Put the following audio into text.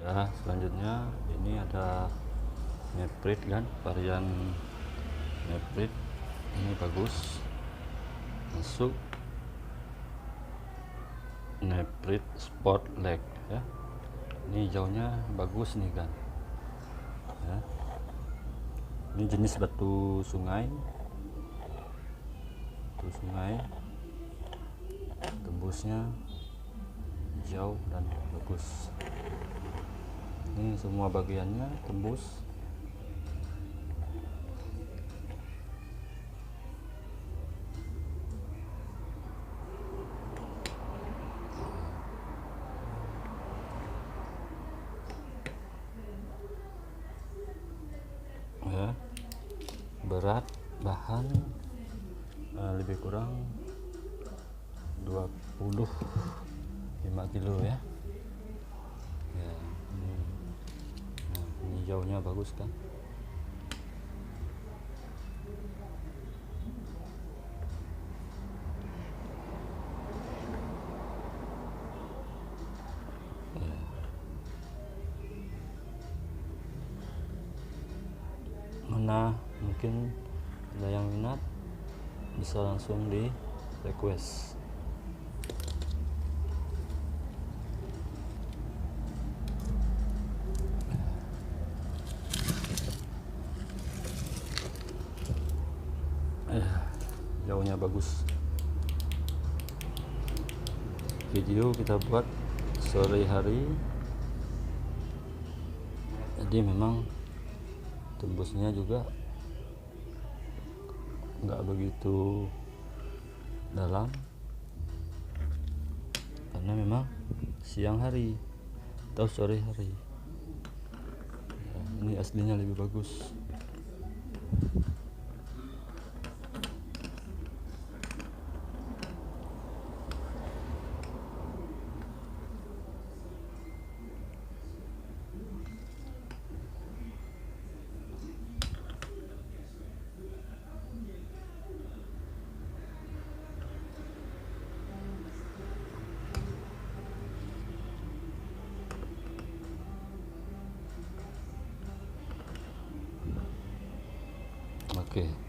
Ya, selanjutnya ini ada Neprit kan, varian Neprit ini bagus. Masuk Neprit Sport Leg ya. Ini jauhnya bagus nih kan ya. Ini jenis batu sungai, tembusnya jauh dan bagus. Ini semua bagiannya tembus. Ya, berat bahan lebih kurang 25 kilo ya. Ya, ini jauhnya bagus kan. Ya. Mana mungkin ada yang minat, bisa langsung di request. Jauhnya bagus. Video kita buat sore hari, jadi memang tembusnya juga nggak begitu dalam karena memang siang hari atau sore hari ya, ini aslinya lebih bagus. Oke.